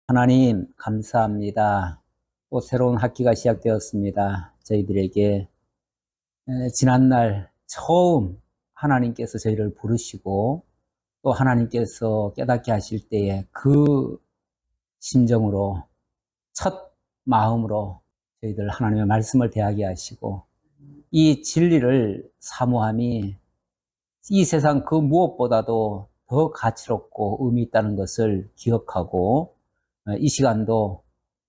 하나님, 감사합니다. 또 새로운 학기가 시작되었습니다. 저희들에게 지난날 처음 하나님께서 저희를 부르시고 또 하나님께서 깨닫게 하실 때에 그 심정으로 첫 마음으로 저희들 하나님의 말씀을 대하게 하시고 이 진리를 사모함이 이 세상 그 무엇보다도 더 가치롭고 의미 있다는 것을 기억하고 이 시간도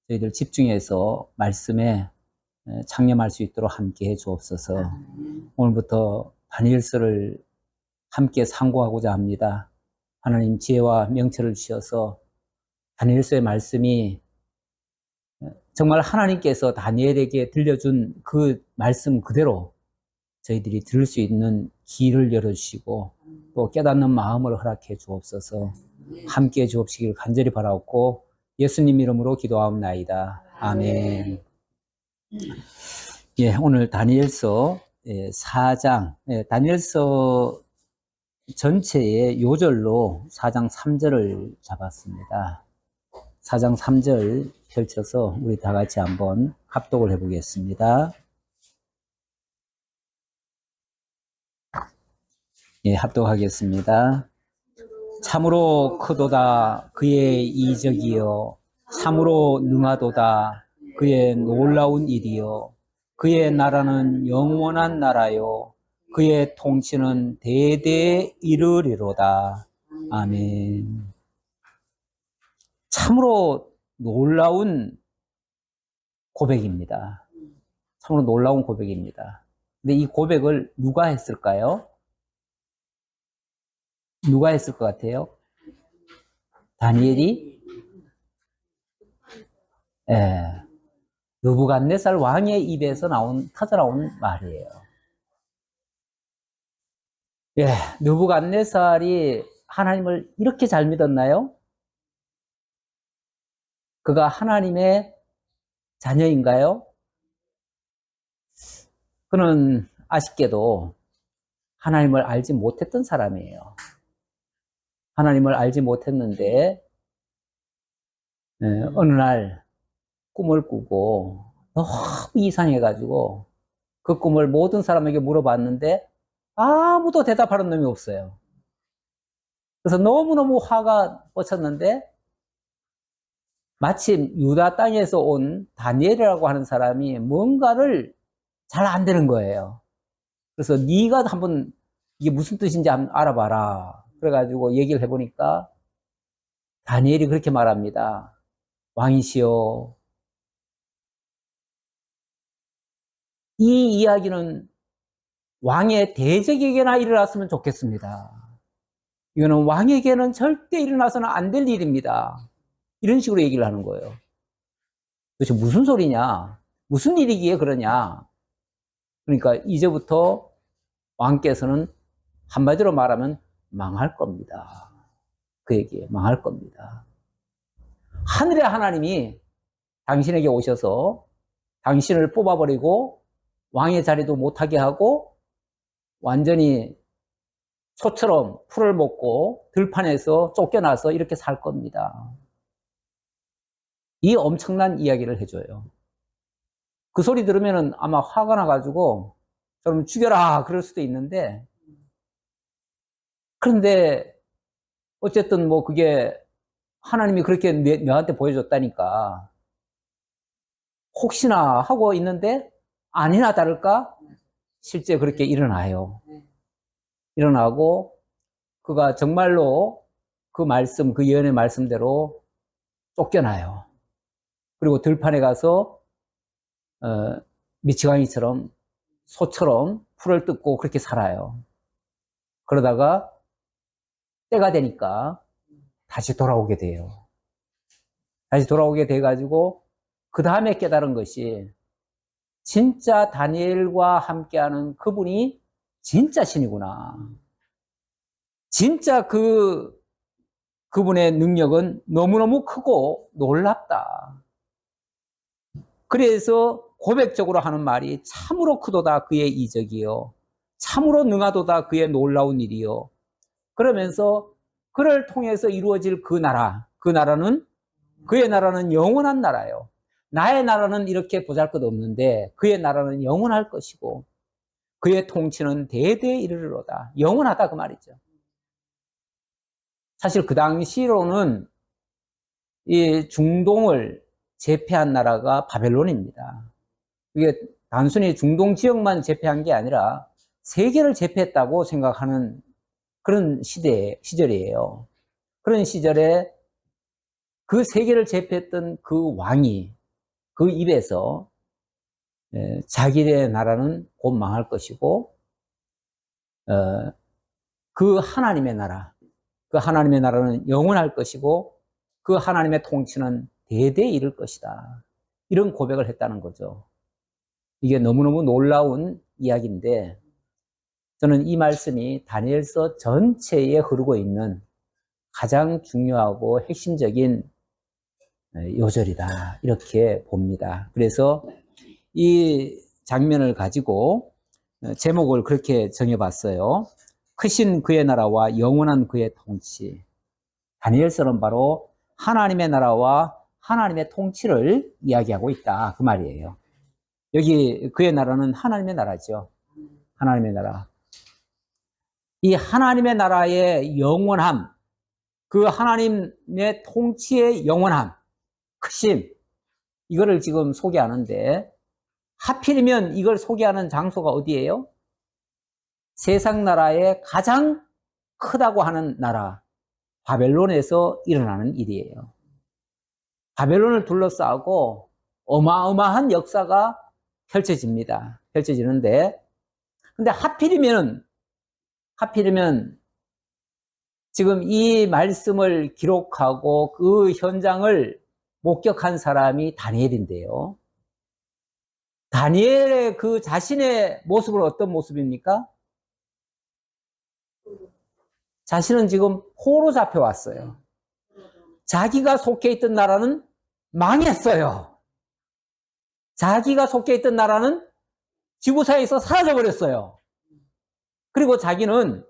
저희들 집중해서 말씀에 창념할 수 있도록 함께 해 주옵소서. 오늘부터 다니엘서를 함께 상고하고자 합니다. 하나님 지혜와 명철을 주셔서 다니엘서의 말씀이 정말 하나님께서 다니엘에게 들려준 그 말씀 그대로 저희들이 들을 수 있는 길을 열어주시고 또 깨닫는 마음을 허락해 주옵소서. 함께 해 주옵시길 간절히 바라옵고 예수님 이름으로 기도하옵나이다. 아멘. 예, 오늘 다니엘서 4장, 다니엘서 전체의 요절로 4장 3절을 잡았습니다. 4장 3절 펼쳐서 우리 다 같이 한번 합독을 해보겠습니다. 예, 합독하겠습니다. 참으로 크도다 그의 이적이요, 참으로 능하도다 그의 놀라운 일이요, 그의 나라는 영원한 나라요, 그의 통치는 대대에 이르리로다. 아멘. 참으로 놀라운 고백입니다. 참으로 놀라운 고백입니다. 근데 이 고백을 누가 했을까요? 누가 했을 것 같아요? 다니엘이? 예. 느부갓네살 왕의 입에서 터져나온 말이에요. 예, 느부갓네살이 하나님을 이렇게 잘 믿었나요? 그가 하나님의 자녀인가요? 그는 아쉽게도 하나님을 알지 못했던 사람이에요. 하나님을 알지 못했는데 어느 날 꿈을 꾸고 너무 이상해가지고 그 꿈을 모든 사람에게 물어봤는데 아무도 대답하는 놈이 없어요. 그래서 너무너무 화가 뻗쳤는데 마침 유다 땅에서 온 다니엘이라고 하는 사람이 뭔가를 잘 안 되는 거예요. 그래서 네가 한번 이게 무슨 뜻인지 한번 알아봐라. 그래가지고 얘기를 해보니까 다니엘이 그렇게 말합니다. 왕이시여, 이 이야기는 왕의 대적에게나 일어났으면 좋겠습니다. 이거는 왕에게는 절대 일어나서는 안 될 일입니다. 이런 식으로 얘기를 하는 거예요. 도대체 무슨 소리냐? 무슨 일이기에 그러냐? 그러니까 이제부터 왕께서는 한마디로 말하면 망할 겁니다. 그에게 망할 겁니다. 하늘의 하나님이 당신에게 오셔서 당신을 뽑아버리고 왕의 자리도 못하게 하고 완전히 소처럼 풀을 먹고 들판에서 쫓겨나서 이렇게 살 겁니다. 이 엄청난 이야기를 해줘요. 그 소리 들으면 아마 화가 나가지고 저럼 죽여라 그럴 수도 있는데, 그런데 어쨌든 뭐 그게 하나님이 그렇게 너한테 보여줬다니까 혹시나 하고 있는데 아니나 다를까 실제 그렇게 일어나요. 일어나고 그가 정말로 그 말씀, 그 예언의 말씀대로 쫓겨나요. 그리고 들판에 가서 미치광이처럼 소처럼 풀을 뜯고 그렇게 살아요. 그러다가 때가 되니까 다시 돌아오게 돼요. 다시 돌아오게 돼가지고 그 다음에 깨달은 것이 진짜 다니엘과 함께하는 그분이 진짜 신이구나. 진짜 그분의 능력은 너무너무 크고 놀랍다. 그래서 고백적으로 하는 말이 참으로 크도다 그의 이적이요, 참으로 능하도다 그의 놀라운 일이요. 그러면서 그를 통해서 이루어질 그 나라는 그의 나라는 영원한 나라예요. 나의 나라는 이렇게 보잘것없는데 그의 나라는 영원할 것이고 그의 통치는 대대에 이르리로다. 영원하다 그 말이죠. 사실 그 당시로는 이 중동을 제패한 나라가 바벨론입니다. 이게 단순히 중동 지역만 제패한 게 아니라 세계를 제패했다고 생각하는 그런 시절이에요. 그런 시절에 그 세계를 제패했던 그 왕이 그 입에서 자기의 나라는 곧 망할 것이고 그 하나님의 나라, 그 하나님의 나라는 영원할 것이고 그 하나님의 통치는 대대에 이를 것이다. 이런 고백을 했다는 거죠. 이게 너무너무 놀라운 이야기인데 저는 이 말씀이 다니엘서 전체에 흐르고 있는 가장 중요하고 핵심적인 요절이다 이렇게 봅니다. 그래서 이 장면을 가지고 제목을 그렇게 정해봤어요. 크신 그의 나라와 영원한 그의 통치. 다니엘서는 바로 하나님의 나라와 하나님의 통치를 이야기하고 있다 그 말이에요. 여기 그의 나라는 하나님의 나라죠. 하나님의 나라. 이 하나님의 나라의 영원함, 그 하나님의 통치의 영원함, 크심, 이거를 지금 소개하는데 하필이면 이걸 소개하는 장소가 어디예요? 세상 나라의 가장 크다고 하는 나라, 바벨론에서 일어나는 일이에요. 바벨론을 둘러싸고 어마어마한 역사가 펼쳐집니다. 펼쳐지는데, 근데 하필이면 지금 이 말씀을 기록하고 그 현장을 목격한 사람이 다니엘인데요. 다니엘의 그 자신의 모습은 어떤 모습입니까? 자신은 지금 포로 잡혀왔어요. 자기가 속해 있던 나라는 망했어요. 자기가 속해 있던 나라는 지구상에서 사라져버렸어요. 그리고 자기는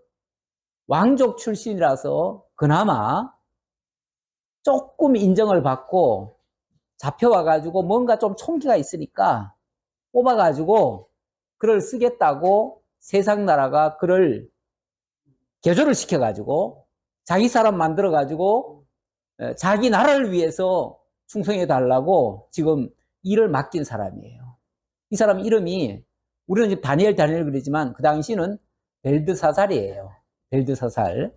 왕족 출신이라서 그나마 조금 인정을 받고 잡혀와가지고 뭔가 좀 총기가 있으니까 뽑아가지고 그를 쓰겠다고 세상 나라가 그를 개조를 시켜가지고 자기 사람 만들어가지고 자기 나라를 위해서 충성해 달라고 지금 일을 맡긴 사람이에요. 이 사람 이름이 우리는 지금 다니엘 그러지만 그 당시는 벨드사살이에요. 벨드사살.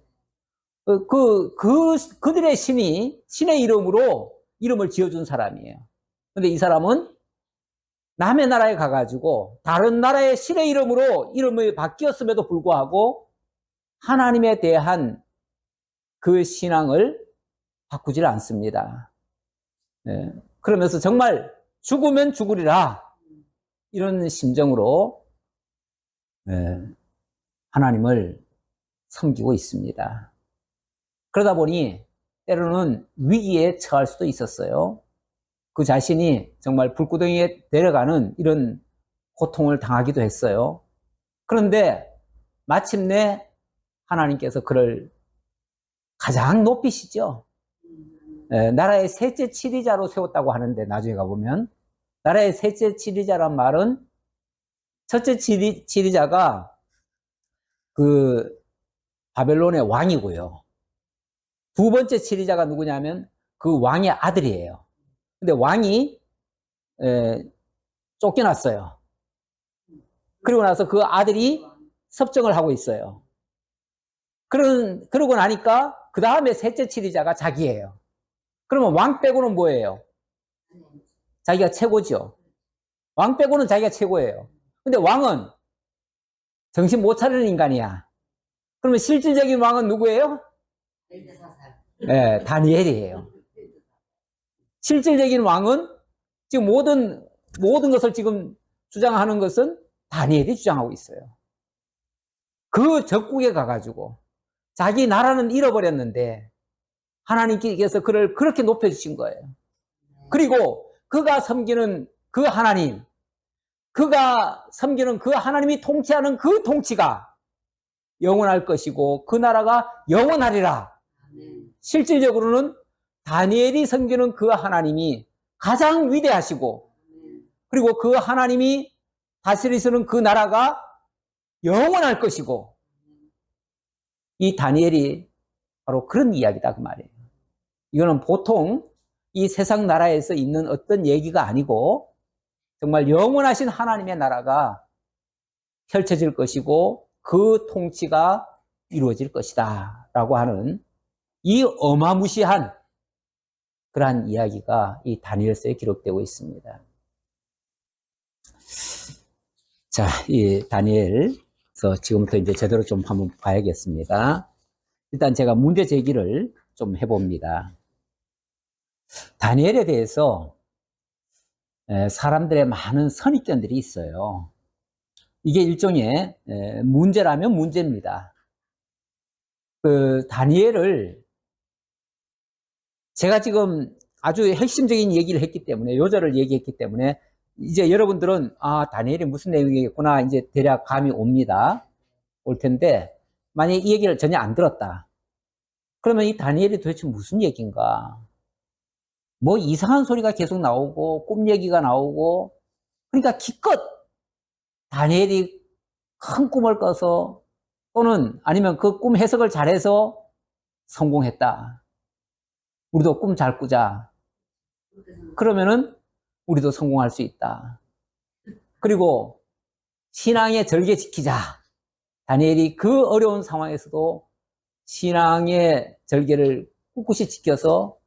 그들의 신의 이름으로 이름을 지어준 사람이에요. 근데 이 사람은 남의 나라에 가가지고 다른 나라의 신의 이름으로 이름이 바뀌었음에도 불구하고 하나님에 대한 그 신앙을 바꾸질 않습니다. 네. 그러면서 정말 죽으면 죽으리라 이런 심정으로 하나님을 섬기고 있습니다. 그러다 보니 때로는 위기에 처할 수도 있었어요. 그 자신이 정말 불구덩이에 내려가는 이런 고통을 당하기도 했어요. 그런데 마침내 하나님께서 그를 가장 높이시죠. 나라의 셋째 치리자로 세웠다고 하는데 나중에 가보면 나라의 셋째 치리자란 말은 첫째 치리자가 그 바벨론의 왕이고요. 두 번째 치리자가 누구냐면 그 왕의 아들이에요. 근데 왕이 쫓겨났어요. 그리고 나서 그 아들이 섭정을 하고 있어요. 그러고 나니까 그 다음에 셋째 치리자가 자기예요. 그러면 왕 빼고는 뭐예요? 자기가 최고죠. 왕 빼고는 자기가 최고예요. 근데 왕은 정신 못 차리는 인간이야. 그러면 실질적인 왕은 누구예요? 네, 다니엘이에요. 실질적인 왕은 지금 모든 것을 지금 주장하는 것은 다니엘이 주장하고 있어요. 그 적국에 가가지고 자기 나라는 잃어버렸는데 하나님께서 그를 그렇게 높여주신 거예요. 그리고 그가 섬기는 그 하나님, 그가 섬기는 그 하나님이 통치하는 그 통치가 영원할 것이고 그 나라가 영원하리라. 실질적으로는 다니엘이 섬기는 그 하나님이 가장 위대하시고, 그리고 그 하나님이 다스리시는 그 나라가 영원할 것이고, 이 다니엘이 바로 그런 이야기다 그 말이에요. 이거는 보통 이 세상 나라에서 있는 어떤 얘기가 아니고 정말 영원하신 하나님의 나라가 펼쳐질 것이고 그 통치가 이루어질 것이다 라고 하는 이 어마무시한 그러한 이야기가 이 다니엘서에 기록되고 있습니다. 자, 이 다니엘서 지금부터 이제 제대로 좀 한번 봐야겠습니다. 일단 제가 문제 제기를 좀 해봅니다. 다니엘에 대해서 사람들의 많은 선입견들이 있어요. 이게 일종의 문제라면 문제입니다. 그 다니엘을 제가 지금 아주 핵심적인 얘기를 했기 때문에, 요절을 얘기했기 때문에 이제 여러분들은 다니엘이 무슨 내용이겠구나 이제 대략 감이 올 텐데, 만약에 이 얘기를 전혀 안 들었다 그러면 이 다니엘이 도대체 무슨 얘기인가, 뭐 이상한 소리가 계속 나오고 꿈 얘기가 나오고, 그러니까 기껏 다니엘이 큰 꿈을 꿔서 또는 아니면 그 꿈 해석을 잘해서 성공했다, 우리도 꿈 잘 꾸자, 그러면은 우리도 성공할 수 있다, 그리고 신앙의 절개 지키자, 다니엘이 그 어려운 상황에서도 신앙의 절개를 꿋꿋이 지켜서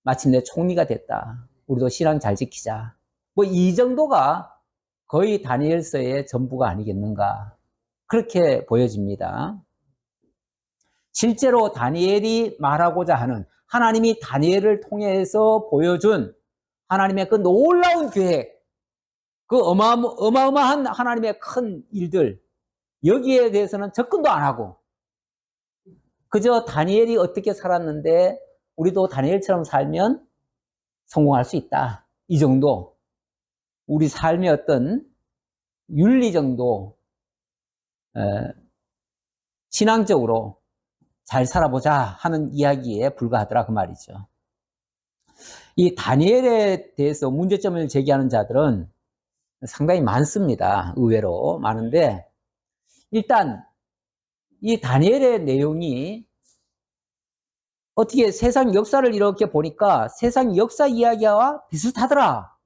마침내 총리가 됐다, 우리도 신앙 잘 지키자, 뭐 이 정도가 거의 다니엘서의 전부가 아니겠는가, 그렇게 보여집니다. 실제로 다니엘이 말하고자 하는, 하나님이 다니엘을 통해서 보여준 하나님의 그 놀라운 계획, 그 어마어마한 하나님의 큰 일들, 여기에 대해서는 접근도 안 하고 그저 다니엘이 어떻게 살았는데 우리도 다니엘처럼 살면 성공할 수 있다, 이 정도, 우리 삶의 어떤 윤리 정도, 신앙적으로 잘 살아보자 하는 이야기에 불과하더라 그 말이죠. 이 다니엘에 대해서 문제점을 제기하는 자들은 상당히 많습니다. 의외로 많은데, 일단 이 다니엘의 내용이 어떻게 세상 역사를 이렇게 보니까 세상 역사 이야기와 비슷하더라.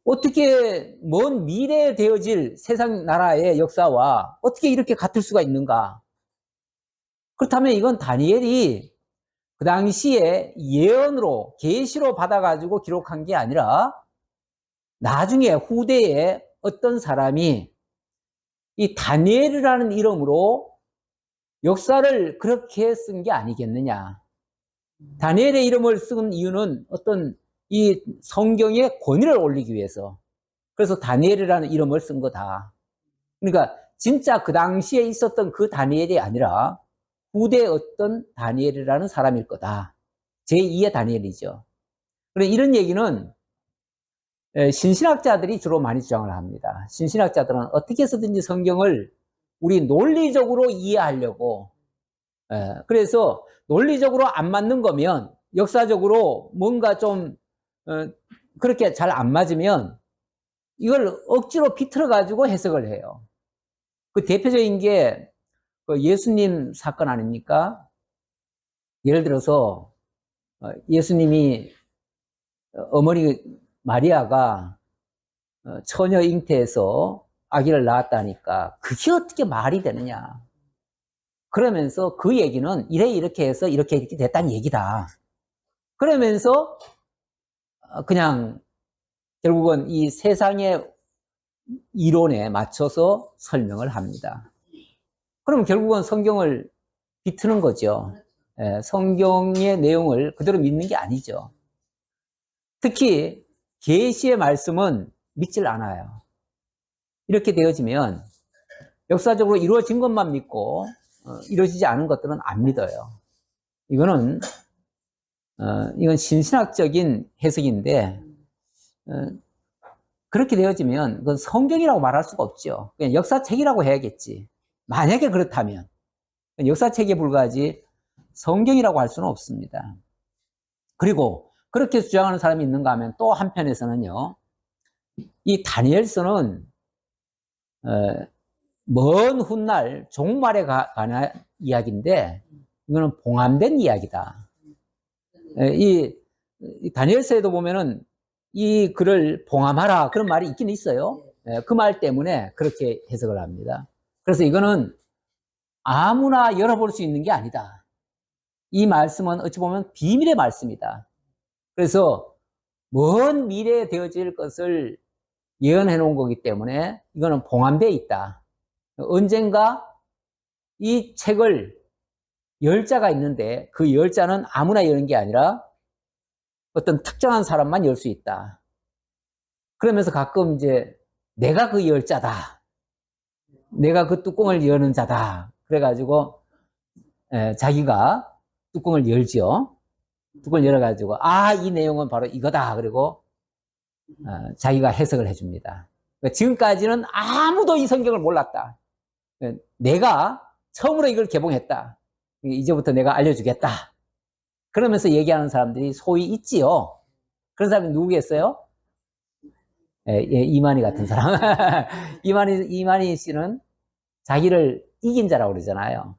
어떻게 먼 미래에 되어질 세상 나라의 역사와 어떻게 이렇게 같을 수가 있는가? 그렇다면 이건 다니엘이 그 당시에 예언으로, 계시로 받아가지고 기록한 게 아니라 나중에 후대에 어떤 사람이 이 다니엘이라는 이름으로 역사를 그렇게 쓴 게 아니겠느냐. 다니엘의 이름을 쓴 이유는 어떤 이 성경의 권위를 올리기 위해서, 그래서 다니엘이라는 이름을 쓴 거다. 그러니까 진짜 그 당시에 있었던 그 다니엘이 아니라 후대의 어떤 다니엘이라는 사람일 거다. 제2의 다니엘이죠. 그래, 이런 얘기는 신신학자들이 주로 많이 주장을 합니다. 신신학자들은 어떻게 해서든지 성경을 우리 논리적으로 이해하려고, 그래서 논리적으로 안 맞는 거면, 역사적으로 뭔가 좀 그렇게 잘 안 맞으면 이걸 억지로 비틀어 가지고 해석을 해요. 그 대표적인 게 그 예수님 사건 아닙니까? 예를 들어서 예수님이, 어머니 마리아가 처녀 잉태에서 아기를 낳았다니까 그게 어떻게 말이 되느냐, 그러면서 그 얘기는 이렇게 해서 이렇게 됐다는 얘기다, 그러면서 그냥 결국은 이 세상의 이론에 맞춰서 설명을 합니다. 그럼 결국은 성경을 비트는 거죠. 성경의 내용을 그대로 믿는 게 아니죠. 특히 계시의 말씀은 믿질 않아요. 이렇게 되어지면 역사적으로 이루어진 것만 믿고 이루어지지 않은 것들은 안 믿어요. 이건 신신학적인 해석인데, 그렇게 되어지면 그건 성경이라고 말할 수가 없죠. 그냥 역사책이라고 해야겠지. 만약에 그렇다면 역사책에 불과하지, 성경이라고 할 수는 없습니다. 그리고 그렇게 주장하는 사람이 있는가 하면 또 한편에서는요, 이 다니엘서는 먼 훗날 종말에 관한 이야기인데 이거는 봉함된 이야기다. 이 다니엘서에도 보면은 이 글을 봉함하라 그런 말이 있긴 있어요. 그 말 때문에 그렇게 해석을 합니다. 그래서 이거는 아무나 열어볼 수 있는 게 아니다. 이 말씀은 어찌 보면 비밀의 말씀이다. 그래서 먼 미래에 되어질 것을 예언해 놓은 거기 때문에 이거는 봉함되어 있다. 언젠가 이 책을 열 자가 있는데 그 열 자는 아무나 여는 게 아니라 어떤 특정한 사람만 열 수 있다. 그러면서 가끔 이제 내가 그 열 자다. 내가 그 뚜껑을 여는 자다. 그래가지고 자기가 뚜껑을 열지요. 뚜껑을 열어가지고 이 내용은 바로 이거다. 그리고 자기가 해석을 해줍니다. 지금까지는 아무도 이 성경을 몰랐다. 내가 처음으로 이걸 개봉했다. 이제부터 내가 알려주겠다. 그러면서 얘기하는 사람들이 소위 있지요. 그런 사람이 누구겠어요? 이만희 같은 사람. 이만희 씨는 자기를 이긴 자라고 그러잖아요.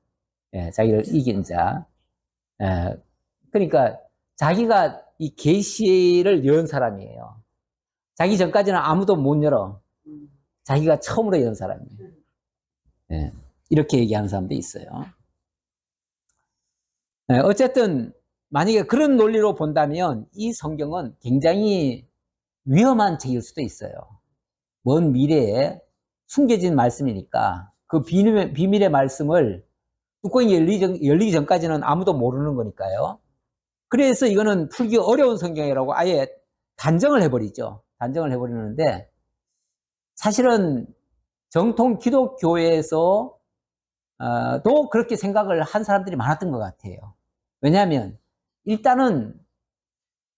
자기를 이긴 자. 그러니까 자기가 이 계시를 연 사람이에요. 자기 전까지는 아무도 못 열어. 자기가 처음으로 연 사람이에요. 이렇게 얘기하는 사람도 있어요. 어쨌든 만약에 그런 논리로 본다면 이 성경은 굉장히 위험한 책일 수도 있어요. 먼 미래에 숨겨진 말씀이니까 그 비밀의 말씀을 뚜껑이 열리기 전까지는 아무도 모르는 거니까요. 그래서 이거는 풀기 어려운 성경이라고 아예 단정을 해버리죠. 단정을 해버리는데 사실은 정통 기독교에서 또 그렇게 생각을 한 사람들이 많았던 것 같아요. 왜냐하면 일단은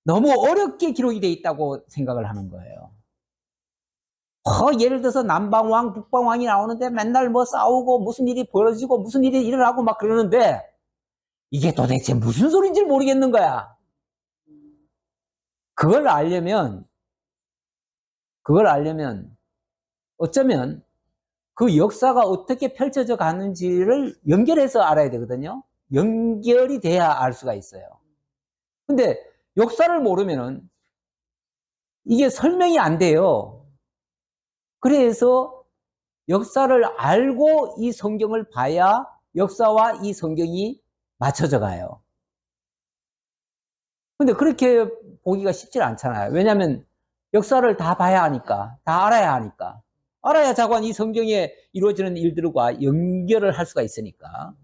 너무 어렵게 기록이 돼 있다고 생각을 하는 거예요. 예를 들어서 남방왕, 북방왕이 나오는데 맨날 뭐 싸우고 무슨 일이 벌어지고 무슨 일이 일어나고 막 그러는데 이게 도대체 무슨 소리인지 모르겠는 거야. 그걸 알려면 어쩌면 그 역사가 어떻게 펼쳐져 가는지를 연결해서 알아야 되거든요. 연결이 돼야 알 수가 있어요. 근데 역사를 모르면은 이게 설명이 안 돼요. 그래서 역사를 알고 이 성경을 봐야 역사와 이 성경이 맞춰져 가요. 근데 그렇게 보기가 쉽지 않잖아요. 왜냐하면 역사를 다 봐야 하니까, 다 알아야 하니까. 알아야 자관 이 성경에 이루어지는 일들과 연결을 할 수가 있으니까.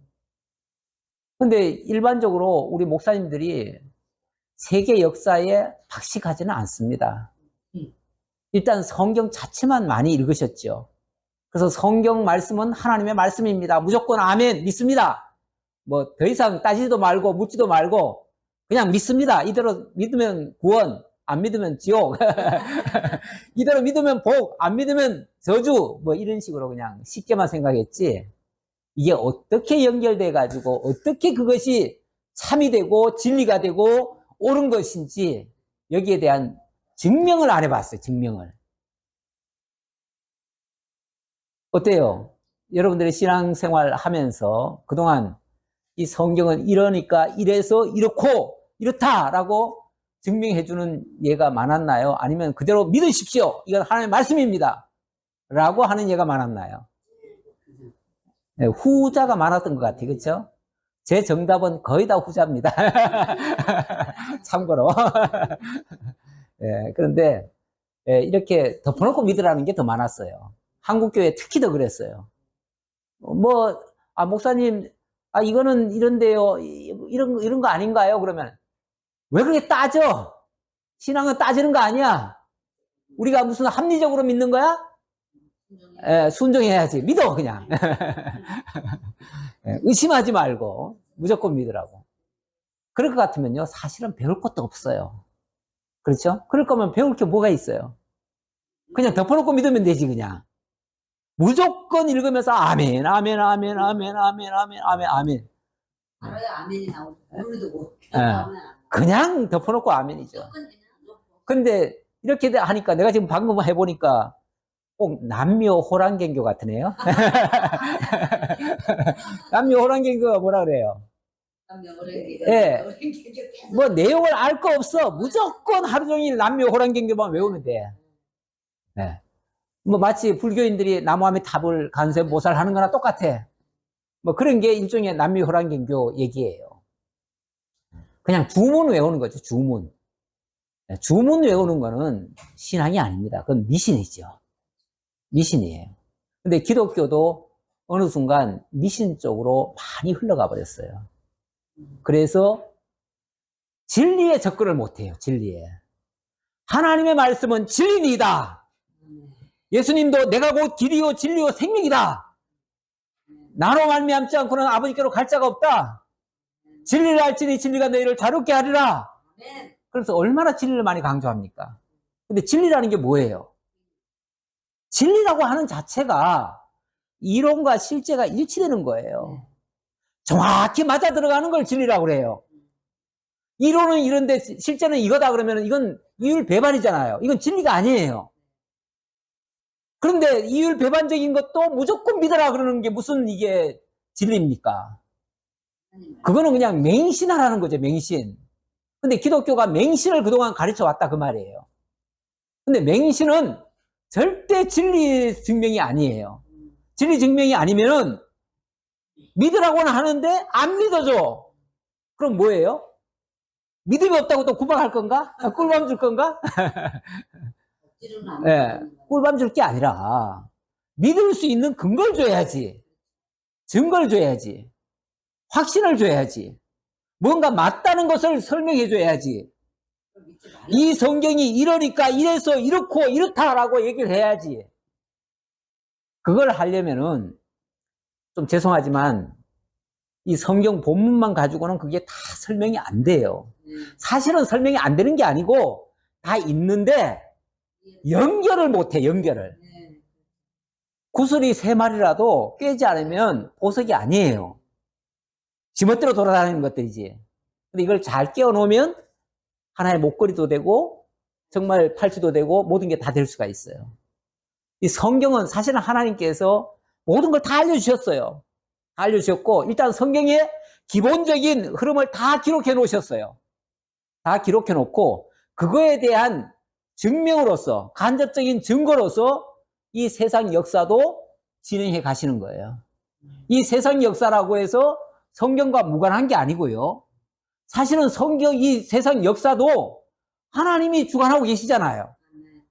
근데 일반적으로 우리 목사님들이 세계 역사에 박식하지는 않습니다. 일단 성경 자체만 많이 읽으셨죠. 그래서 성경 말씀은 하나님의 말씀입니다. 무조건 아멘 믿습니다. 뭐 더 이상 따지지도 말고 묻지도 말고 그냥 믿습니다. 이대로 믿으면 구원, 안 믿으면 지옥. 이대로 믿으면 복, 안 믿으면 저주. 뭐 이런 식으로 그냥 쉽게만 생각했지. 이게 어떻게 연결돼 가지고 어떻게 그것이 참이 되고 진리가 되고 옳은 것인지 여기에 대한 증명을 안 해봤어요. 증명을. 어때요? 여러분들의 신앙생활 하면서 그동안 이 성경은 이러니까 이래서 이렇고 이렇다라고 증명해주는 예가 많았나요? 아니면 그대로 믿으십시오. 이건 하나님의 말씀입니다. 라고 하는 예가 많았나요? 네, 후자가 많았던 것 같아요. 그렇죠? 제 정답은 거의 다 후자입니다. 참고로. 그런데 이렇게 덮어놓고 믿으라는 게 더 많았어요. 한국교회 특히 더 그랬어요. 목사님, 이거는 이런데요. 이런 거 아닌가요? 그러면 왜 그렇게 따져? 신앙은 따지는 거 아니야. 우리가 무슨 합리적으로 믿는 거야? 순종해야지. 믿어, 그냥. 의심하지 말고 무조건 믿으라고. 그럴 것 같으면요, 사실은 배울 것도 없어요. 그렇죠? 그럴 거면 배울 게 뭐가 있어요? 그냥 덮어놓고 믿으면 되지, 그냥. 무조건 읽으면서 아멘, 아멘, 아멘, 아멘, 아멘, 아멘, 아멘, 아멘. 알아야 아멘이 나오죠. 모르도 못. 그냥 덮어놓고 아멘이죠. 근데 이렇게 하니까 내가 지금 방금 해보니까 꼭 남묘 호랑개교 같으네요. 남묘 호랑개교가 뭐라 그래요? 예. 뭐 내용을 알 거 없어. 무조건 하루 종일 남묘 호랑개교만 외우면 돼. 네. 뭐 마치 불교인들이 나무아미 탑을 간세 모살 하는 거나 똑같아. 뭐 그런 게 일종의 남묘 호랑개교 얘기예요. 그냥 주문 외우는 거죠. 주문. 주문 외우는 거는 신앙이 아닙니다. 그건 미신이죠. 미신이에요. 근데 기독교도 어느 순간 미신 쪽으로 많이 흘러가 버렸어요. 그래서 진리에 접근을 못해요. 진리에. 하나님의 말씀은 진리이다. 예수님도 내가 곧 길이요 진리요 생명이다. 나로 말미암지 않고는 아버지께로 갈 자가 없다. 진리를 알지니 진리가 너희를 자유케 하리라. 그래서 얼마나 진리를 많이 강조합니까? 근데 진리라는 게 뭐예요? 진리라고 하는 자체가 이론과 실제가 일치되는 거예요. 정확히 맞아 들어가는 걸 진리라고 그래요. 이론은 이런데 실제는 이거다 그러면 이건 이율 배반이잖아요. 이건 진리가 아니에요. 그런데 이율 배반적인 것도 무조건 믿어라 그러는 게 무슨 이게 진리입니까? 그거는 그냥 맹신하라는 거죠. 맹신. 근데 기독교가 맹신을 그동안 가르쳐 왔다 그 말이에요. 근데 맹신은 절대 진리 증명이 아니에요. 진리 증명이 아니면은 믿으라고는 하는데 안 믿어줘. 그럼 뭐예요? 믿음이 없다고 또 구박할 건가? 꿀밤 줄 건가? 네, 꿀밤 줄 게 아니라 믿을 수 있는 근거를 줘야지. 증거를 줘야지. 확신을 줘야지. 뭔가 맞다는 것을 설명해 줘야지. 이 성경이 이러니까 이래서 이렇고 이렇다라고 얘기를 해야지. 그걸 하려면은 좀 죄송하지만 이 성경 본문만 가지고는 그게 다 설명이 안 돼요. 사실은 설명이 안 되는 게 아니고 다 있는데 연결을 못 해. 연결을. 구슬이 3마리라도 꿰지 않으면 보석이 아니에요. 지멋대로 돌아다니는 것들이지. 근데 이걸 잘 끼워 놓으면 하나의 목걸이도 되고 정말 팔찌도 되고 모든 게 다 될 수가 있어요. 이 성경은 사실은 하나님께서 모든 걸 다 알려주셨어요. 다 알려주셨고 일단 성경의 기본적인 흐름을 다 기록해 놓으셨어요. 다 기록해 놓고 그거에 대한 증명으로서 간접적인 증거로서 이 세상 역사도 진행해 가시는 거예요. 이 세상 역사라고 해서 성경과 무관한 게 아니고요. 사실은 성경 이 세상 역사도 하나님이 주관하고 계시잖아요.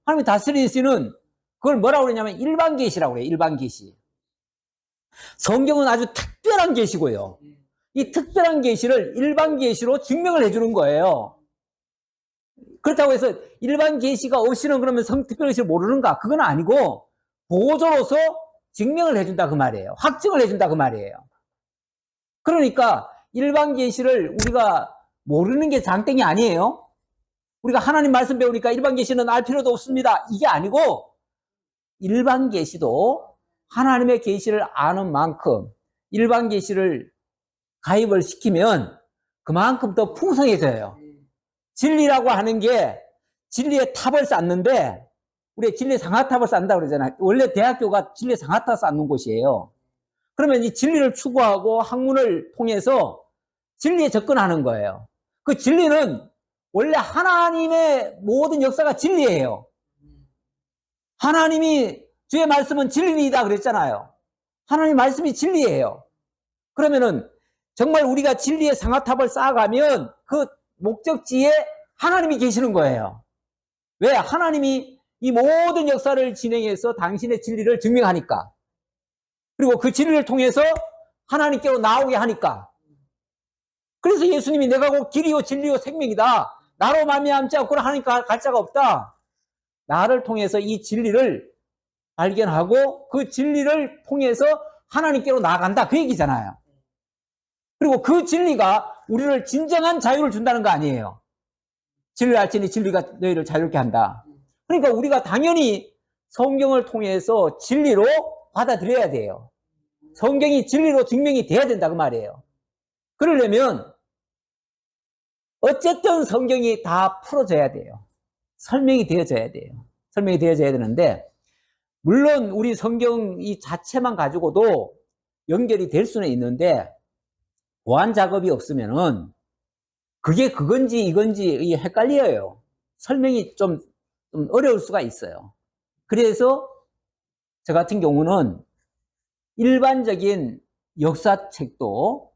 하나님이 다스리시는 그걸 뭐라고 그러냐면 일반 계시라고 그래요. 일반 계시. 성경은 아주 특별한 계시고요. 이 특별한 계시를 일반 계시로 증명을 해주는 거예요. 그렇다고 해서 일반 계시가 없이는 그러면 특별한 계시를 모르는가? 그건 아니고 보조로서 증명을 해준다 그 말이에요. 확증을 해준다 그 말이에요. 그러니까 일반 계시를 우리가 모르는 게 장땡이 아니에요. 우리가 하나님 말씀 배우니까 일반 계시는 알 필요도 없습니다. 이게 아니고 일반 계시도 하나님의 계시를 아는 만큼 일반 계시를 가입을 시키면 그만큼 더 풍성해져요. 진리라고 하는 게 진리의 탑을 쌓는데 우리 진리 상하탑을 쌓는다고 그러잖아요. 원래 대학교가 진리 상하탑 쌓는 곳이에요. 그러면 이 진리를 추구하고 학문을 통해서 진리에 접근하는 거예요. 그 진리는 원래 하나님의 모든 역사가 진리예요. 하나님이 주의 말씀은 진리이다 그랬잖아요. 하나님 말씀이 진리예요. 그러면은 정말 우리가 진리의 상하탑을 쌓아가면 그 목적지에 하나님이 계시는 거예요. 왜? 하나님이 이 모든 역사를 진행해서 당신의 진리를 증명하니까. 그리고 그 진리를 통해서 하나님께로 나오게 하니까. 그래서 예수님이 내가 곧 길이요 진리요 생명이다. 나로 말미암지 않고는 하나님 갈 자가 없다. 나를 통해서 이 진리를 발견하고 그 진리를 통해서 하나님께로 나아간다. 그 얘기잖아요. 그리고 그 진리가 우리를 진정한 자유를 준다는 거 아니에요. 진리를 알지니 진리가 너희를 자유롭게 한다. 그러니까 우리가 당연히 성경을 통해서 진리로 받아들여야 돼요. 성경이 진리로 증명이 돼야 된다 그 말이에요. 그러려면 어쨌든 성경이 다 풀어져야 돼요. 설명이 되어져야 돼요. 설명이 되어져야 되는데, 물론 우리 성경 이 자체만 가지고도 연결이 될 수는 있는데, 보완 작업이 없으면은 그게 그건지 이건지 헷갈려요. 설명이 좀 어려울 수가 있어요. 그래서 저 같은 경우는 일반적인 역사책도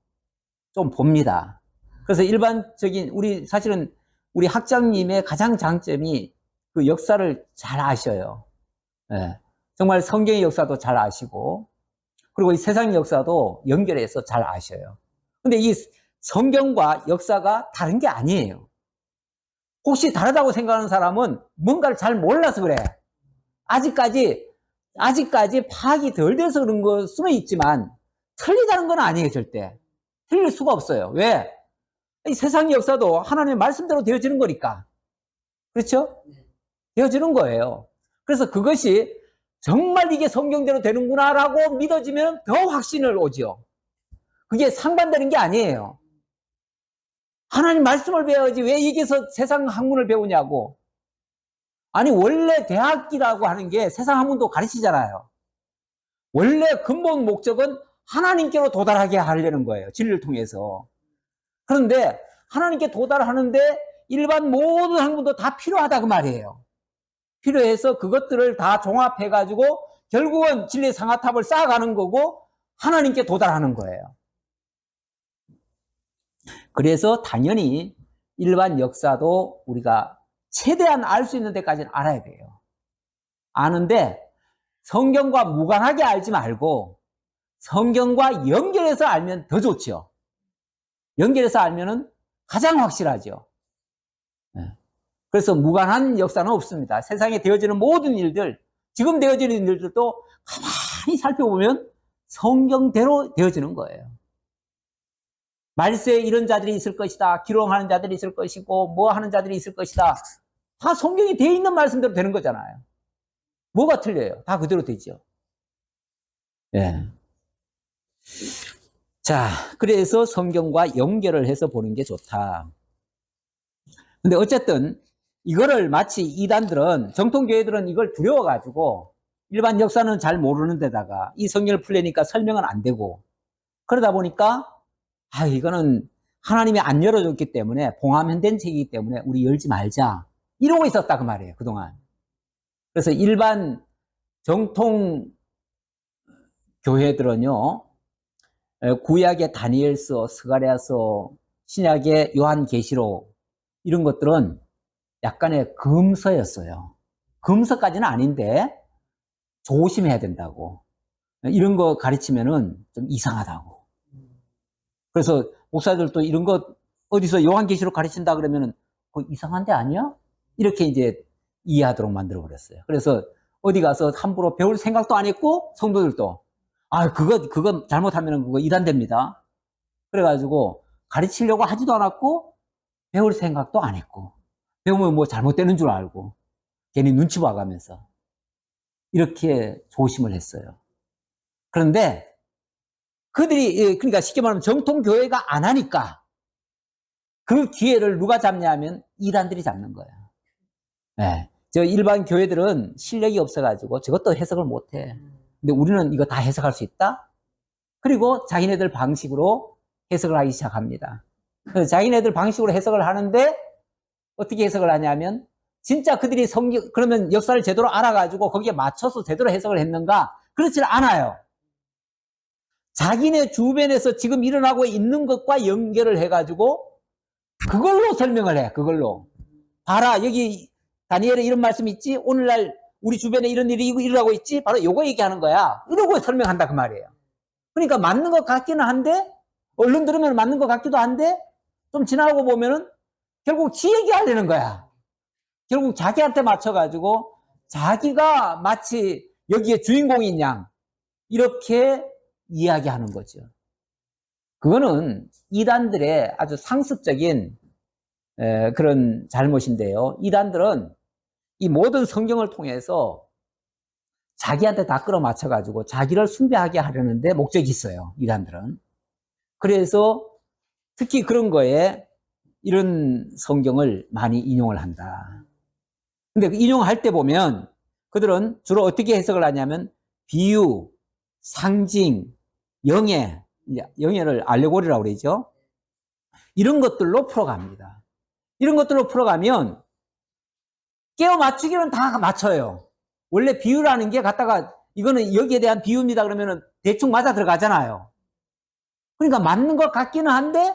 좀 봅니다. 그래서 일반적인 사실은 우리 학장님의 가장 장점이 그 역사를 잘 아셔요. 예. 정말 성경의 역사도 잘 아시고, 그리고 이 세상의 역사도 연결해서 잘 아셔요. 근데 이 성경과 역사가 다른 게 아니에요. 혹시 다르다고 생각하는 사람은 뭔가를 잘 몰라서 그래. 아직까지 파악이 덜 돼서 그런 걸 수는 있지만 틀리다는 건 아니에요, 절대. 틀릴 수가 없어요. 왜? 이 세상의 역사도 하나님의 말씀대로 되어지는 거니까. 그렇죠? 되어지는 거예요. 그래서 그것이 정말 이게 성경대로 되는구나라고 믿어지면 더 확신을 오죠. 그게 상반되는 게 아니에요. 하나님 말씀을 배워야지 왜 여기서 세상 학문을 배우냐고. 아니, 원래 대학이라고 하는 게 세상 학문도 가르치잖아요. 원래 근본 목적은 하나님께로 도달하게 하려는 거예요. 진리를 통해서. 그런데 하나님께 도달하는데 일반 모든 학문도 다 필요하다 그 말이에요. 필요해서 그것들을 다 종합해가지고 결국은 진리의 상아탑을 쌓아가는 거고 하나님께 도달하는 거예요. 그래서 당연히 일반 역사도 우리가 최대한 알 수 있는 데까지는 알아야 돼요. 아는데 성경과 무관하게 알지 말고 성경과 연결해서 알면 더 좋죠. 연결해서 알면은 가장 확실하죠. 그래서 무관한 역사는 없습니다. 세상에 되어지는 모든 일들, 지금 되어지는 일들도 가만히 살펴보면 성경대로 되어지는 거예요. 말세에 이런 자들이 있을 것이다. 기롱하는 자들이 있을 것이고 뭐 하는 자들이 있을 것이다. 다 성경이 되어 있는 말씀대로 되는 거잖아요. 뭐가 틀려요? 다 그대로 되죠. 예. 자, 그래서 성경과 연결을 해서 보는 게 좋다. 근데 어쨌든 이거를 마치 이단들은, 정통교회들은 이걸 두려워가지고 일반 역사는 잘 모르는 데다가 이 성경을 풀려니까 설명은 안 되고 그러다 보니까 이거는 하나님이 안 열어줬기 때문에 봉합된 책이기 때문에 우리 열지 말자 이러고 있었다 그 말이에요, 그동안. 그래서 일반 정통 교회들은요, 구약의 다니엘서, 스가랴서, 신약의 요한계시록 이런 것들은 약간의 금서였어요. 금서까지는 아닌데 조심해야 된다고. 이런 거 가르치면은 좀 이상하다고. 그래서 목사들도 이런 거 어디서 요한계시록 가르친다 그러면은 그거 이상한 데 아니야? 이렇게 이제 이해하도록 만들어 버렸어요. 그래서 어디 가서 함부로 배울 생각도 안 했고 성도들도 그거 잘못하면은 그거 이단됩니다. 그래가지고 가르치려고 하지도 않았고 배울 생각도 안 했고 배우면 뭐 잘못되는 줄 알고 괜히 눈치 봐가면서 이렇게 조심을 했어요. 그런데 그들이, 그러니까 쉽게 말하면 정통교회가 안 하니까 그 기회를 누가 잡냐면 이단들이 잡는 거예요. 네. 저 일반 교회들은 실력이 없어가지고 저것도 해석을 못해. 근데 우리는 이거 다 해석할 수 있다? 그리고 자기네들 방식으로 해석을 하기 시작합니다. 그래서 자기네들 방식으로 해석을 하는데 어떻게 해석을 하냐면 진짜 그들이 그러면 역사를 제대로 알아가지고 거기에 맞춰서 제대로 해석을 했는가? 그렇지 않아요. 자기네 주변에서 지금 일어나고 있는 것과 연결을 해가지고 그걸로 설명을 해. 그걸로. 봐라, 여기 다니엘에 이런 말씀이 있지? 오늘날 우리 주변에 이런 일이 일어나고 있지? 바로 요거 얘기하는 거야. 이러고 설명한다 그 말이에요. 그러니까 맞는 것 같기는 한데 얼른 들으면 맞는 것 같기도 한데 좀 지나고 보면은 결국 지 얘기하려는 거야. 결국 자기한테 맞춰가지고 자기가 마치 여기에 주인공인 양 이렇게 이야기하는 거죠. 그거는 이단들의 아주 상습적인 그런 잘못인데요. 이단들은 이 모든 성경을 통해서 자기한테 다 끌어맞춰가지고 자기를 숭배하게 하려는데 목적이 있어요. 이단들은. 그래서 특히 그런 거에 이런 성경을 많이 인용을 한다. 근데 인용할 때 보면 그들은 주로 어떻게 해석을 하냐면 비유, 상징, 영예, 영예를 알레고리라고 그러죠. 이런 것들로 풀어갑니다. 이런 것들로 풀어가면 깨워 맞추기는 다 맞춰요. 원래 비유라는 게 갖다가 이거는 여기에 대한 비유입니다 그러면은 대충 맞아 들어가잖아요. 그러니까 맞는 것 같기는 한데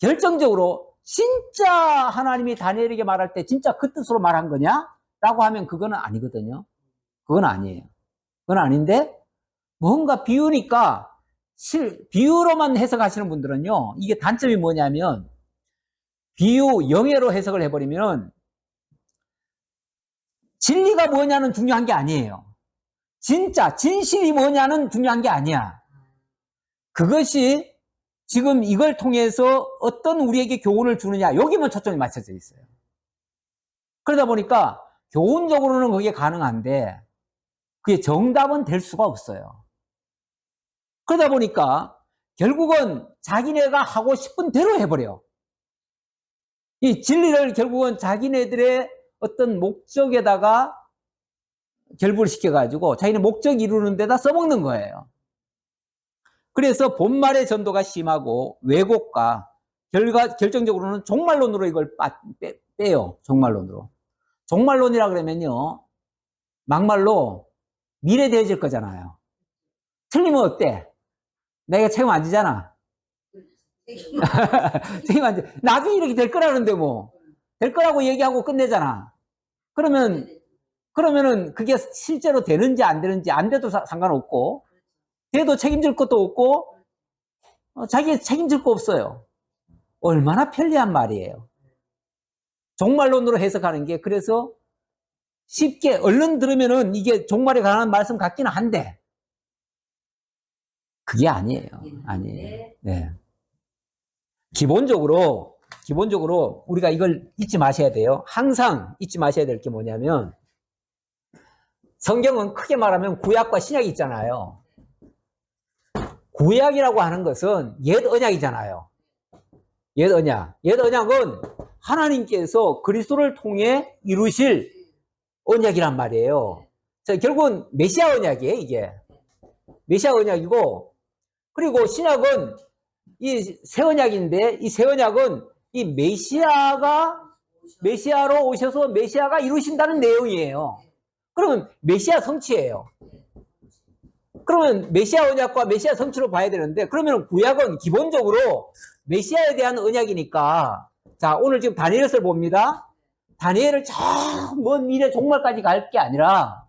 결정적으로 진짜 하나님이 다니엘에게 말할 때 진짜 그 뜻으로 말한 거냐? 라고 하면 그거는 아니거든요. 그건 아니에요. 그건 아닌데 뭔가 비유니까 비유로만 해석하시는 분들은요. 이게 단점이 뭐냐면 비유, 영예로 해석을 해버리면 진리가 뭐냐는 중요한 게 아니에요. 진짜 진실이 뭐냐는 중요한 게 아니야. 그것이 지금 이걸 통해서 어떤 우리에게 교훈을 주느냐 여기만 초점이 맞춰져 있어요. 그러다 보니까 교훈적으로는 그게 가능한데 그게 정답은 될 수가 없어요. 그러다 보니까 결국은 자기네가 하고 싶은 대로 해버려. 이 진리를 결국은 자기네들의 어떤 목적에다가 결부를 시켜가지고 자기네 목적 이루는 데다 써먹는 거예요. 그래서 본말의 전도가 심하고 왜곡과 결정적으로는 종말론으로 이걸 빼요. 종말론으로. 종말론이라 그러면요. 막말로 미래 되어질 거잖아요. 틀리면 어때? 내가 책임 안 지잖아. 책임 안 지. 나중에 이렇게 될 거라는데 뭐. 될 거라고 얘기하고 끝내잖아. 그러면은 그게 실제로 되는지 안 되는지 안 돼도 상관없고, 돼도 책임질 것도 없고, 자기 책임질 거 없어요. 얼마나 편리한 말이에요. 종말론으로 해석하는 게 그래서 쉽게 얼른 들으면은 이게 종말에 관한 말씀 같기는 한데 그게 아니에요. 아니에요. 네. 기본적으로 우리가 이걸 잊지 마셔야 돼요. 항상 잊지 마셔야 될 게 뭐냐면 성경은 크게 말하면 구약과 신약이 있잖아요. 구약이라고 하는 것은 옛 언약이잖아요. 옛 언약. 옛 언약은 하나님께서 그리스도를 통해 이루실 언약이란 말이에요. 자, 결국은 메시아 언약이에요, 이게. 메시아 언약이고, 그리고 신약은 이 새 언약인데, 이 새 언약은 이 메시아로 오셔서 메시아가 이루신다는 내용이에요. 그러면 메시아 성취예요. 그러면 메시아 언약과 메시아 성취로 봐야 되는데, 그러면 구약은 기본적으로 메시아에 대한 언약이니까, 자, 오늘 지금 다니엘서를 봅니다. 다니엘을 저 먼 미래 종말까지 갈 게 아니라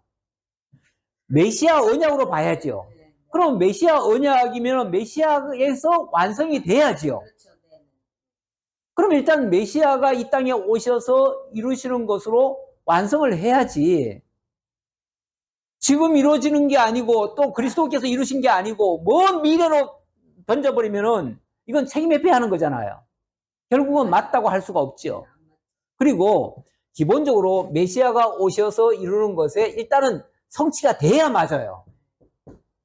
메시아 언약으로 봐야죠. 그럼 메시아 언약이면 메시아에서 완성이 돼야지요. 그럼 일단 메시아가 이 땅에 오셔서 이루시는 것으로 완성을 해야지. 지금 이루어지는 게 아니고 또 그리스도께서 이루신 게 아니고 먼 미래로 던져버리면은 이건 책임 회피하는 거잖아요. 결국은 맞다고 할 수가 없죠. 그리고 기본적으로 메시아가 오셔서 이루는 것에 일단은 성취가 돼야 맞아요.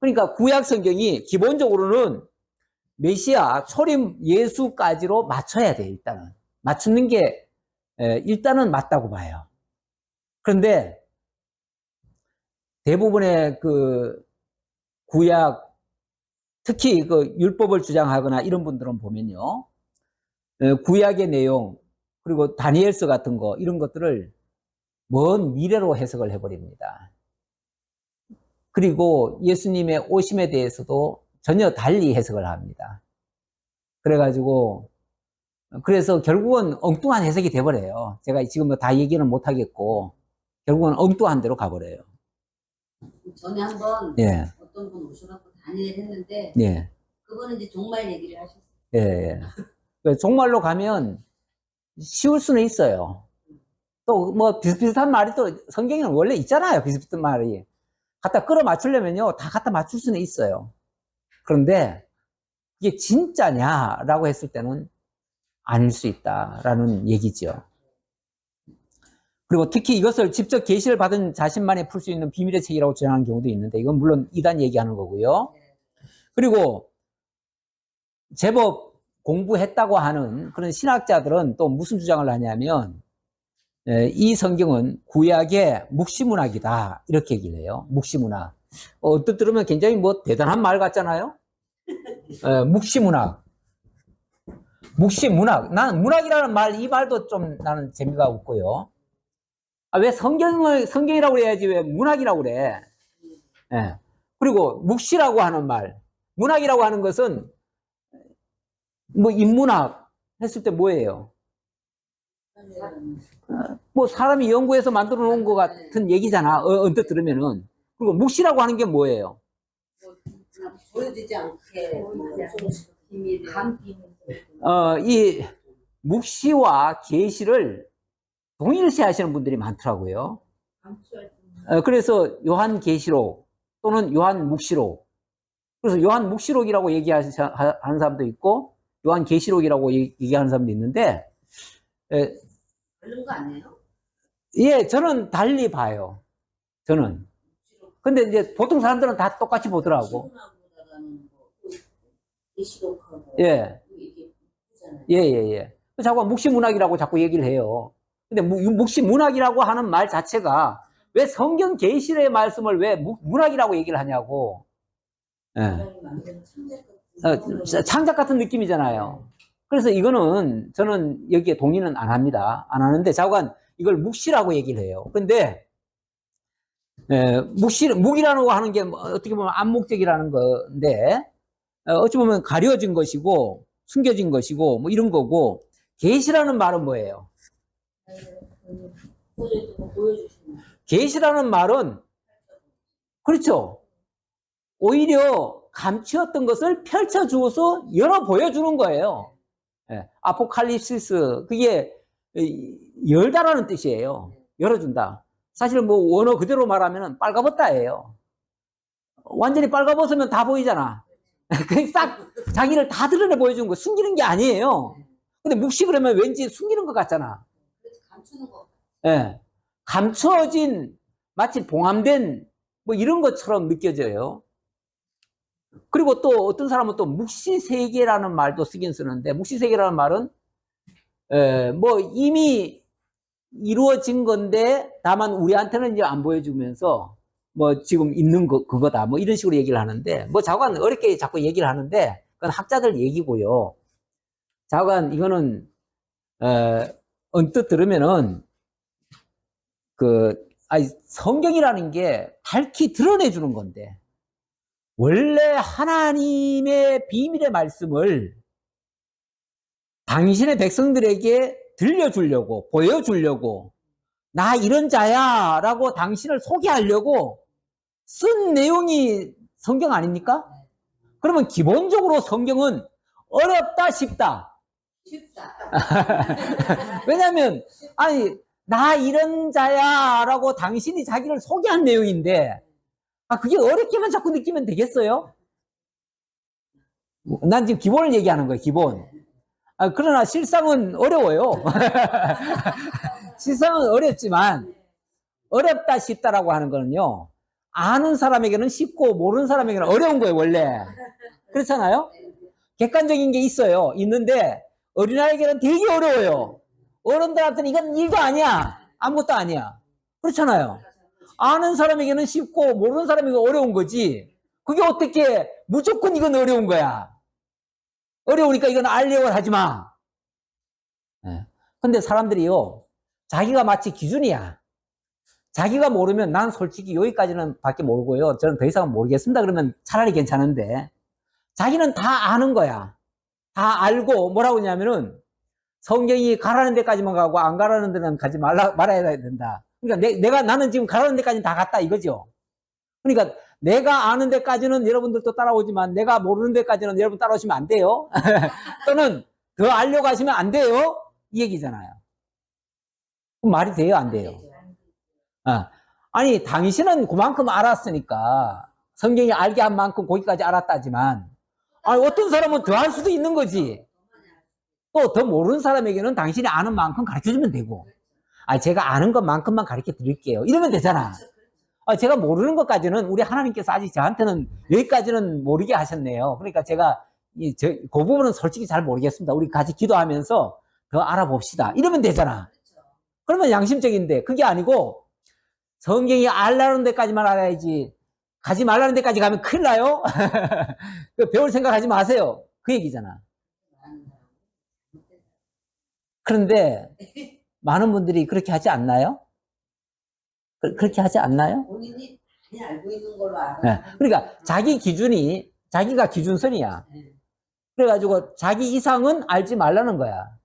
그러니까 구약 성경이 기본적으로는 메시아 초림 예수까지로 맞춰야 돼. 일단은 맞추는 게 일단은 맞다고 봐요. 그런데 대부분의 그 구약 특히 그 율법을 주장하거나 이런 분들은 보면요, 구약의 내용 그리고 다니엘서 같은 거 이런 것들을 먼 미래로 해석을 해버립니다. 그리고 예수님의 오심에 대해서도 전혀 달리 해석을 합니다. 그래가지고 그래서 결국은 엉뚱한 해석이 돼버려요. 제가 지금 다 얘기는 못하겠고 결국은 엉뚱한 데로 가버려요. 전에 한번 예. 어떤 분 오셔갖고 다니엘 했는데 예. 그거는 이제 종말 얘기를 하셨어요. 예. 예. 종말로 가면 쉬울 수는 있어요. 또 뭐 비슷비슷한 말이 또 성경에는 원래 있잖아요. 비슷비슷한 말이. 갖다 끌어 맞추려면요. 다 갖다 맞출 수는 있어요. 그런데 이게 진짜냐라고 했을 때는 아닐 수 있다라는 얘기죠. 그리고 특히 이것을 직접 계시를 받은 자신만이 풀 수 있는 비밀의 책이라고 주장하는 경우도 있는데 이건 물론 이단 얘기하는 거고요. 그리고 제법 공부했다고 하는 그런 신학자들은 또 무슨 주장을 하냐면 이 성경은 구약의 묵시문학이다 이렇게 얘기를 해요. 묵시문학. 언뜻 들으면 굉장히 뭐 대단한 말 같잖아요. 묵시문학. 묵시문학. 난 문학이라는 말, 이 말도 좀 나는 재미가 없고요. 왜 성경이라고 그래야지 왜 문학이라고 그래. 그리고 묵시라고 하는 말. 문학이라고 하는 것은 뭐 인문학 했을 때 뭐예요? 뭐 사람이 연구해서 만들어 놓은 것 같은 얘기잖아. 언뜻 들으면은. 그리고 묵시라고 하는 게 뭐예요? 보여주지 않게 비밀을 이 묵시와 계시를 동일시 하시는 분들이 많더라고요. 그래서 요한 계시록 또는 요한 묵시록. 그래서 요한 묵시록이라고 얘기하는 사람도 있고 요한 계시록이라고 얘기하는 사람도 있는데 그런 거 아니에요? 예, 저는 달리 봐요. 저는. 근데 이제 보통 사람들은 다 똑같이 보더라고. 예. 예, 예, 예. 자꾸 묵시문학이라고 자꾸 얘기를 해요. 근데 묵시문학이라고 하는 말 자체가 왜 성경 계시의 말씀을 왜 문학이라고 얘기를 하냐고. 예. 창작 같은 느낌이잖아요. 그래서 이거는 저는 여기에 동의는 안 합니다. 안 하는데 자관 이걸 묵시라고 얘기를 해요. 근데 묵이라고 하는 게 어떻게 보면 암묵적이라는 건데 어찌 보면 가려진 것이고 숨겨진 것이고 뭐 이런 거고 계시라는 말은 뭐예요? 계시라는 말은 그렇죠. 오히려 감추었던 것을 펼쳐주어서 열어 보여주는 거예요. 아포칼립시스 그게 열다라는 뜻이에요. 열어준다. 사실 뭐 원어 그대로 말하면 빨가벗다예요. 완전히 빨가벗으면 다 보이잖아. 그냥 싹 자기를 다 드러내 보여주는 거 숨기는 게 아니에요. 근데 묵시 그러면 왠지 숨기는 것 같잖아. 감추는 거. 예. 감추어진 마치 봉함된 뭐 이런 것처럼 느껴져요. 그리고 또 어떤 사람은 또 묵시세계라는 말도 쓰긴 쓰는데 묵시세계라는 말은 뭐 이미 이루어진 건데 다만 우리한테는 이제 안 보여주면서 뭐 지금 있는 그거다 뭐 이런 식으로 얘기를 하는데 뭐 자관 어렵게 자꾸 얘기를 하는데 그건 학자들 얘기고요. 자관 이거는 언뜻 들으면은 성경이라는 게 밝히 드러내 주는 건데 원래 하나님의 비밀의 말씀을 당신의 백성들에게 들려주려고 보여주려고 나 이런 자야 라고 당신을 소개하려고 쓴 내용이 성경 아닙니까? 그러면 기본적으로 성경은 어렵다 쉽다. 쉽다. 왜냐하면 아니 나 이런 자야 라고 당신이 자기를 소개한 내용인데 그게 어렵게만 자꾸 느끼면 되겠어요? 난 지금 기본을 얘기하는 거예요. 기본. 그러나 실상은 어려워요. 실상은 어렵지만 어렵다 쉽다라고 하는 거는요. 아는 사람에게는 쉽고 모르는 사람에게는 어려운 거예요. 원래. 그렇잖아요? 객관적인 게 있어요. 있는데 어린아이에게는 되게 어려워요. 어른들한테는 이건 일도 아니야. 아무것도 아니야. 그렇잖아요. 아는 사람에게는 쉽고 모르는 사람에게는 어려운 거지. 그게 어떻게 무조건 이건 어려운 거야. 어려우니까 이건 알려고 하지 마. 근데 사람들이요. 자기가 마치 기준이야. 자기가 모르면 난 솔직히 여기까지는 밖에 모르고요. 저는 더 이상은 모르겠습니다. 그러면 차라리 괜찮은데 자기는 다 아는 거야. 다 알고 뭐라고 하냐면은 성경이 가라는 데까지만 가고 안 가라는 데는 가지 말아야 된다. 그러니까 나는 지금 가라는 데까지는 다 갔다 이거죠. 그러니까 내가 아는 데까지는 여러분들도 따라오지만 내가 모르는 데까지는 여러분 따라오시면 안 돼요. 또는 더 알려고 하시면 안 돼요. 이 얘기잖아요. 그럼 말이 돼요? 안 돼요? 아니 당신은 그만큼 알았으니까 성경이 알게 한 만큼 거기까지 알았다지만 어떤 사람은 더 할 수도 있는 거지. 또 더 모르는 사람에게는 당신이 아는 만큼 가르쳐주면 되고 제가 아는 것만큼만 가르쳐 드릴게요. 이러면 되잖아. 제가 모르는 것까지는 우리 하나님께서 아직 저한테는 여기까지는 모르게 하셨네요. 그러니까 제가 그 부분은 솔직히 잘 모르겠습니다. 우리 같이 기도하면서 더 알아봅시다. 이러면 되잖아. 그렇죠. 그러면 양심적인데, 그게 아니고, 성경이 알라는 데까지만 알아야지, 가지 말라는 데까지 가면 큰일 나요? 그 배울 생각 하지 마세요. 그 얘기잖아. 그런데, 많은 분들이 그렇게 하지 않나요? 그렇게 하지 않나요? 본인이 많이 알고 있는 걸로 알아. 네. 그러니까, 자기 기준이, 자기가 기준선이야. 네. 그래가지고, 자기 이상은 알지 말라는 거야.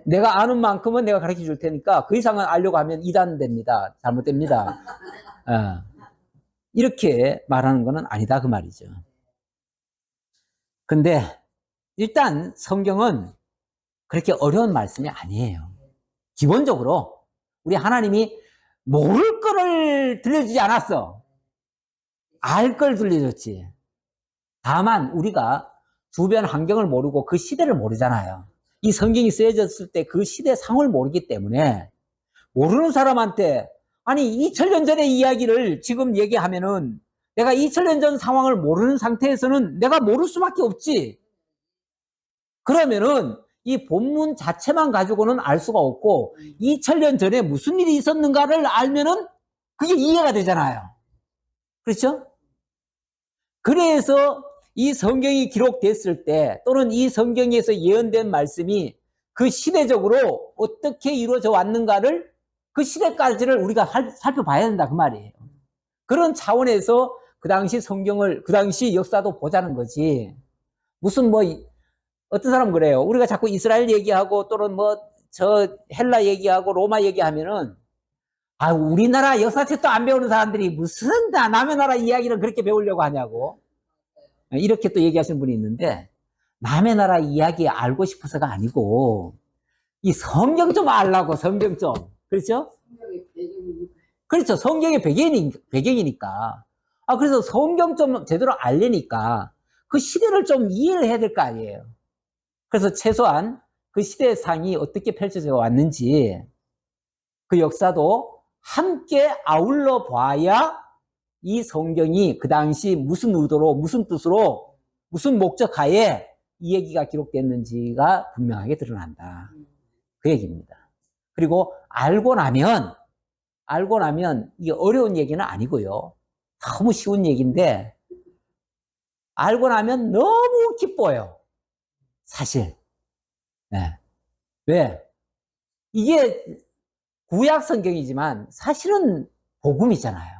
내가 아는 만큼은 내가 가르쳐 줄 테니까 그 이상은 알려고 하면 이단됩니다. 잘못됩니다. 이렇게 말하는 거는 아니다 그 말이죠. 근데 일단 성경은 그렇게 어려운 말씀이 아니에요. 기본적으로 우리 하나님이 모를 거를 들려주지 않았어. 알 걸 들려줬지. 다만 우리가 주변 환경을 모르고 그 시대를 모르잖아요. 이 성경이 쓰여졌을 때 그 시대 상을 모르기 때문에 모르는 사람한테 아니 2000년 전의 이야기를 지금 얘기하면은 내가 2000년 전 상황을 모르는 상태에서는 내가 모를 수밖에 없지. 그러면은 이 본문 자체만 가지고는 알 수가 없고 2000년 전에 무슨 일이 있었는가를 알면은 그게 이해가 되잖아요. 그렇죠? 그래서 이 성경이 기록됐을 때 또는 이 성경에서 예언된 말씀이 그 시대적으로 어떻게 이루어져 왔는가를 그 시대까지를 우리가 살펴봐야 된다 그 말이에요. 그런 차원에서 그 당시 성경을 그 당시 역사도 보자는 거지. 무슨 뭐 어떤 사람은 그래요. 우리가 자꾸 이스라엘 얘기하고 또는 뭐 저 헬라 얘기하고 로마 얘기하면은 아 우리나라 역사책도 안 배우는 사람들이 무슨 다 남의 나라 이야기를 그렇게 배우려고 하냐고. 이렇게 또 얘기하시는 분이 있는데 남의 나라 이야기 알고 싶어서가 아니고 이 성경 좀 알라고 성경 좀. 그렇죠? 그렇죠. 성경의 배경이니까. 아, 그래서 성경 좀 제대로 알려니까 그 시대를 좀 이해를 해야 될 거 아니에요. 그래서 최소한 그 시대의 상이 어떻게 펼쳐져 왔는지 그 역사도 함께 아울러 봐야 이 성경이 그 당시 무슨 의도로, 무슨 뜻으로, 무슨 목적하에 이 얘기가 기록됐는지가 분명하게 드러난다. 그 얘기입니다. 그리고 알고 나면 이게 어려운 얘기는 아니고요. 너무 쉬운 얘기인데 알고 나면 너무 기뻐요. 사실. 네. 왜? 이게 구약 성경이지만 사실은 복음이잖아요.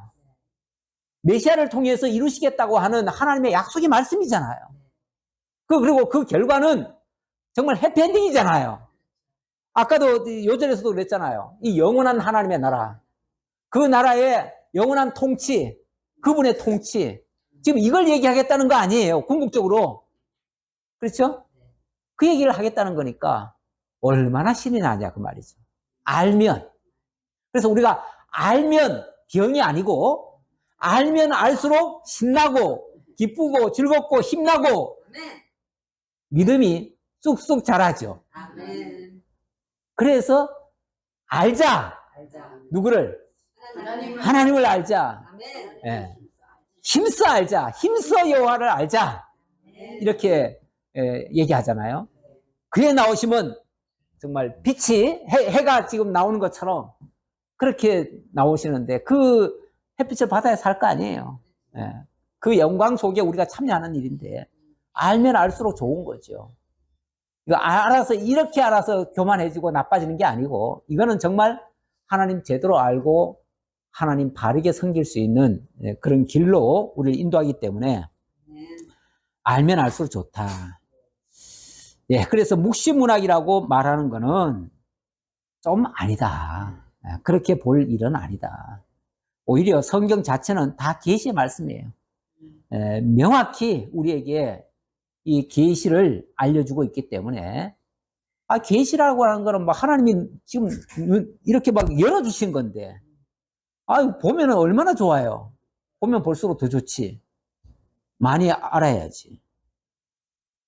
메시아를 통해서 이루시겠다고 하는 하나님의 약속의 말씀이잖아요. 그리고 그 결과는 정말 해피엔딩이잖아요. 아까도 요절에서도 그랬잖아요. 이 영원한 하나님의 나라. 그 나라의 영원한 통치, 그분의 통치. 지금 이걸 얘기하겠다는 거 아니에요. 궁극적으로. 그렇죠? 그 얘기를 하겠다는 거니까 얼마나 신이 나냐 그 말이죠. 알면. 그래서 우리가 알면 병이 아니고 알면 알수록 신나고 기쁘고 즐겁고 힘나고 아멘. 믿음이 쑥쑥 자라죠. 아멘. 그래서 알자. 누구를? 하나님을 알자. 아멘. 예. 힘써 알자. 힘써 여호와를 알자. 이렇게 얘기하잖아요. 그에 나오시면 정말 빛이 해가 지금 나오는 것처럼 그렇게 나오시는데 그 햇빛을 받아야 살 거 아니에요. 예. 그 영광 속에 우리가 참여하는 일인데 알면 알수록 좋은 거죠. 이거 알아서 이렇게 알아서 교만해지고 나빠지는 게 아니고 이거는 정말 하나님 제대로 알고 하나님 바르게 섬길 수 있는 그런 길로 우리를 인도하기 때문에 알면 알수록 좋다. 예, 그래서 묵시문학이라고 말하는 거는 좀 아니다. 그렇게 볼 일은 아니다. 오히려 성경 자체는 다 계시의 말씀이에요. 명확히 우리에게 이 계시를 알려주고 있기 때문에 계시라고 하는 거는 뭐 하나님이 지금 이렇게 막 열어주신 건데 보면은 얼마나 좋아요. 보면 볼수록 더 좋지. 많이 알아야지.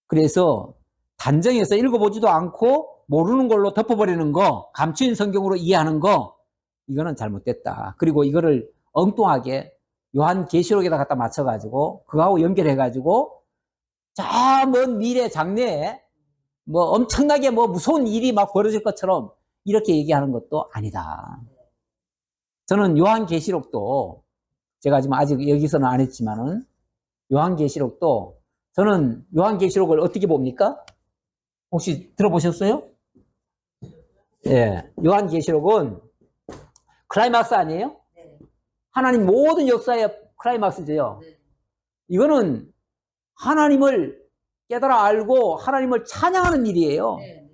그래서 단정해서 읽어보지도 않고 모르는 걸로 덮어버리는 거, 감추인 성경으로 이해하는 거, 이거는 잘못됐다. 그리고 이거를 엉뚱하게 요한계시록에다 갖다 맞춰가지고 그거하고 연결해가지고 저 먼 미래 장래에 뭐 엄청나게 뭐 무서운 일이 막 벌어질 것처럼 이렇게 얘기하는 것도 아니다. 저는 요한계시록도 제가 지금 아직 여기서는 안 했지만은 요한계시록도 저는 요한계시록을 어떻게 봅니까? 혹시 들어보셨어요? 예. 요한계시록은 클라이막스 아니에요? 네. 하나님 모든 역사의 클라이막스죠. 네. 이거는 하나님을 깨달아 알고 하나님을 찬양하는 일이에요. 네.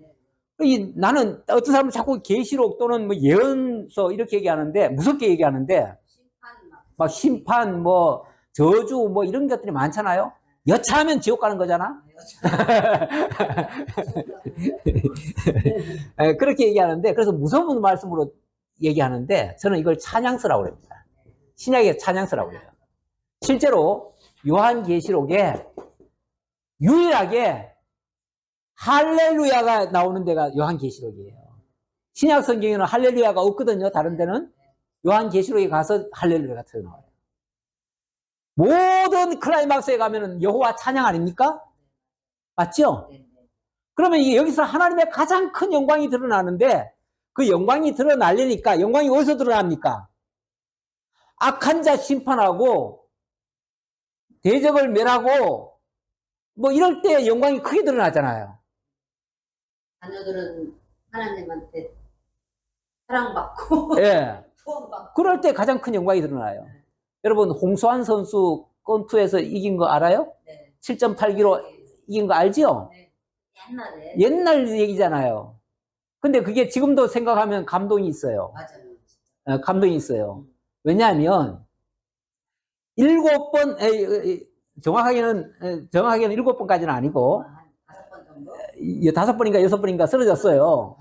네. 나는 어떤 사람은 자꾸 계시록 또는 뭐 예언서 이렇게 얘기하는데 무섭게 얘기하는데 심판 막 심판 뭐 저주 뭐 이런 것들이 많잖아요. 여차하면 지옥 가는 거잖아. 그렇게 얘기하는데 그래서 무서운 말씀으로 얘기하는데 저는 이걸 찬양서라고 그럽니다. 신약의 찬양서라고 그래요. 실제로 요한계시록에 유일하게 할렐루야가 나오는 데가 요한계시록이에요. 신약 성경에는 할렐루야가 없거든요. 다른 데는 요한계시록에 가서 할렐루야가 튀어나와요. 모든 클라이막스에 가면은 여호와 찬양 아닙니까? 맞죠? 네. 그러면 이게 여기서 하나님의 가장 큰 영광이 드러나는데 그 영광이 드러나려니까 영광이 어디서 드러납니까? 악한 자 심판하고 대적을 멸하고 뭐 이럴 때 영광이 크게 드러나잖아요. 자녀들은 하나님한테 사랑받고 예. 구원받고 그럴 때 가장 큰 영광이 드러나요. 여러분 홍수환 선수 건투에서 이긴 거 알아요? 네. 7.8kg 이긴 거 알죠? 네. 옛날에 옛날 얘기잖아요. 근데 그게 지금도 생각하면 감동이 있어요. 맞아요. 감동이 있어요. 왜냐하면 7번 정확하게는 7번까지는 아니고 한 5번 정도? 5번인가 6번인가 쓰러졌어요.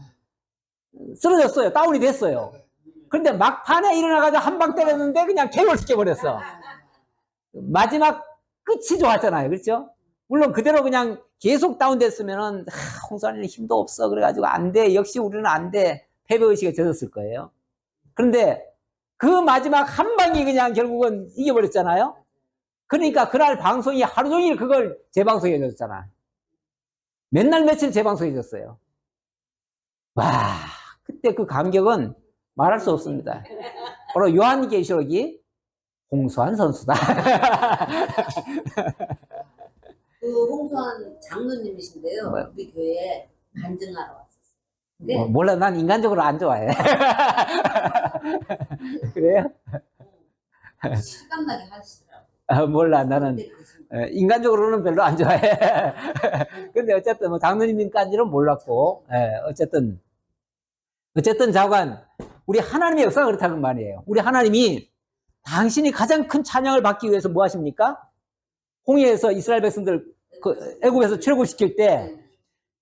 쓰러졌어요. 다운이 됐어요. 그런데 막판에 일어나가지고 한 방 때렸는데 그냥 KO를 시켜버렸어. 마지막 끝이 좋았잖아요. 그렇죠? 물론 그대로 그냥 계속 다운됐으면은 홍수환이는 힘도 없어. 그래가지고 안 돼. 역시 우리는 안 돼. 패배의식에 젖었을 거예요. 그런데 그 마지막 한 방이 그냥 결국은 이겨버렸잖아요. 그러니까 그날 방송이 하루 종일 그걸 재방송해 줬잖아. 맨날 며칠 재방송해 줬어요. 와, 그때 그 감격은 말할 수 없습니다. 바로 요한계시록이 홍수환 선수다. 그 홍수환 장로님이신데요. 뭐요? 우리 교회에 간증하러 왔었어요. 네. 몰라, 난 인간적으로 안 좋아해. 그래요? 시간나게 하시더라고요. 몰라, 나는 근데 그 인간적으로는 별로 안 좋아해. 근데 어쨌든 뭐 장로님인까지는 몰랐고, 어쨌든 자관 우리 하나님의 역사가 그렇다는 말이에요. 우리 하나님이 당신이 가장 큰 찬양을 받기 위해서 뭐 하십니까? 홍해에서 이스라엘 백성들 그 애굽에서 출애굽시킬 때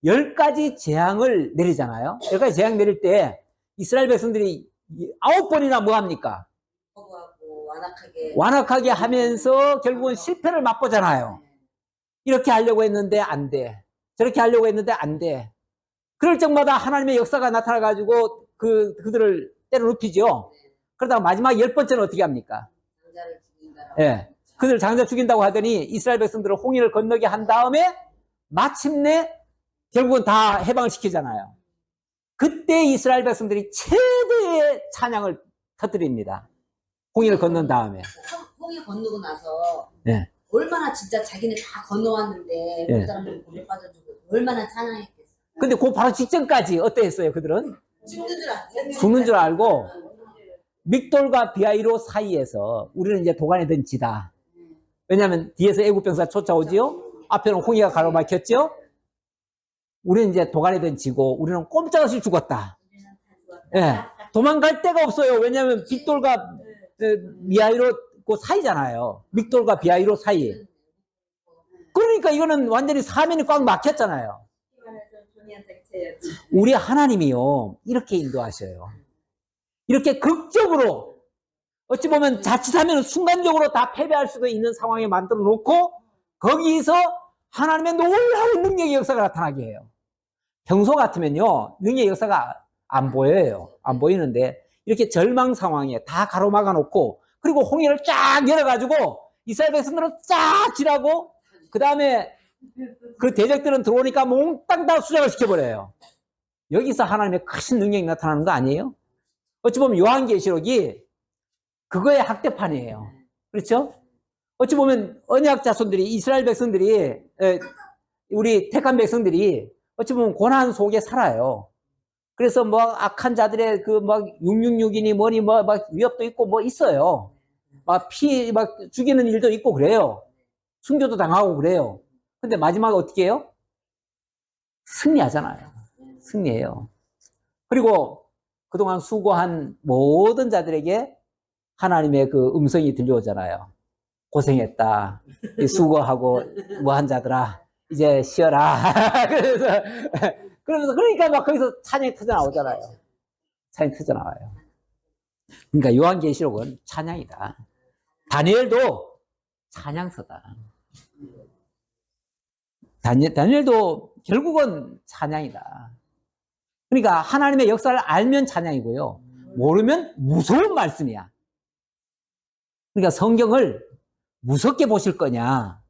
10가지 재앙을 내리잖아요. 10가지 재앙 내릴 때 이스라엘 백성들이 9번이나 뭐 합니까? 거부하고 완악하게 완악하게 하면서 결국은 실패를 맛보잖아요. 이렇게 하려고 했는데 안 돼. 저렇게 하려고 했는데 안 돼. 그럴 적마다 하나님의 역사가 나타나가지고 그들을 때려 눕히죠. 그러다가 마지막 10번째는 어떻게 합니까? 장자를 죽인다. 예. 그들 장자 죽인다고 하더니 이스라엘 백성들을 홍해를 건너게 한 다음에 마침내 결국은 다 해방을 시키잖아요. 그때 이스라엘 백성들이 최대의 찬양을 터뜨립니다. 홍해를 건넌 다음에. 홍해 건너고 나서 예. 얼마나 진짜 자기네 다 건너왔는데 예. 그 사람들 물에 빠져주고 얼마나 찬양했겠어. 근데 그 바로 직전까지 어땠어요, 그들은? 죽는 줄 알았어요. 죽는 줄 알고 믹돌과 비아이로 사이에서 우리는 이제 도간에 든 지다. 왜냐하면 뒤에서 애국 병사 쫓아오지요. 앞에는 홍해가 가로막혔죠. 우리는 이제 도간에 든 지고 우리는 꼼짝없이 죽었다. 예, 도망갈 데가 없어요. 왜냐하면 빅돌과 비아이로 그 사이잖아요. 믹돌과 비아이로 사이. 그러니까 이거는 완전히 사면이 꽉 막혔잖아요. 우리 하나님이요 이렇게 인도하셔요. 이렇게 극적으로 어찌 보면 자칫하면 순간적으로 다 패배할 수도 있는 상황에 만들어 놓고 거기서 하나님의 놀라운 능력의 역사가 나타나게 해요. 평소 같으면요 능력의 역사가 안 보여요. 안 보이는데 이렇게 절망 상황에 다 가로막아 놓고 그리고 홍해를 쫙 열어가지고 이스라엘 백성들은 쫙 지나고 그 다음에 그 대적들은 들어오니까 몽땅 다 수장을 시켜버려요. 여기서 하나님의 크신 능력이 나타나는 거 아니에요? 어찌 보면 요한계시록이 그거의 학대판이에요. 그렇죠? 어찌 보면 언약 자손들이, 이스라엘 백성들이, 우리 택한 백성들이 어찌 보면 고난 속에 살아요. 그래서 뭐 악한 자들의 그 막 666이니 뭐니 뭐 막 위협도 있고 뭐 있어요. 막 죽이는 일도 있고 그래요. 순교도 당하고 그래요. 근데 마지막에 어떻게 해요? 승리하잖아요. 승리해요. 그리고 그동안 수고한 모든 자들에게 하나님의 그 음성이 들려오잖아요. 고생했다. 수고하고 뭐 한 자들아, 이제 쉬어라. 그러면서 그러니까 막 거기서 찬양이 터져 나오잖아요. 찬양이 터져 나와요. 그러니까 요한계시록은 찬양이다. 다니엘도 찬양서다. 다니엘도 결국은 찬양이다. 그러니까 하나님의 역사를 알면 찬양이고요. 모르면 무서운 말씀이야. 그러니까 성경을 무섭게 보실 거냐,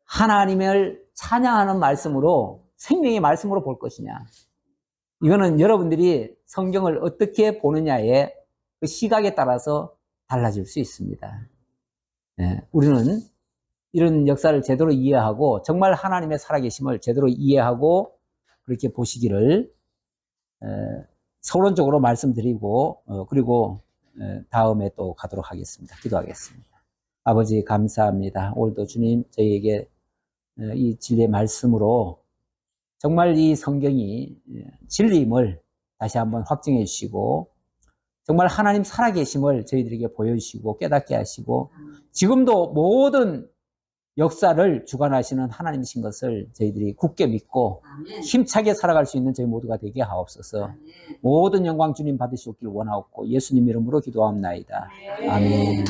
하나님을 찬양하는 말씀으로, 생명의 말씀으로 볼 것이냐. 이거는 여러분들이 성경을 어떻게 보느냐의 그 시각에 따라서 달라질 수 있습니다. 우리는 이런 역사를 제대로 이해하고 정말 하나님의 살아계심을 제대로 이해하고 그렇게 보시기를 서론적으로 말씀드리고 그리고 다음에 또 가도록 하겠습니다. 기도하겠습니다. 아버지 감사합니다. 오늘도 주님 저희에게 이 진리의 말씀으로 정말 이 성경이 진리임을 다시 한번 확증해 주시고 정말 하나님 살아계심을 저희들에게 보여주시고 깨닫게 하시고 지금도 모든 역사를 주관하시는 하나님이신 것을 저희들이 굳게 믿고 힘차게 살아갈 수 있는 저희 모두가 되게 하옵소서. 모든 영광 주님 받으시옵길 원하옵고 예수님 이름으로 기도합나이다. 아멘.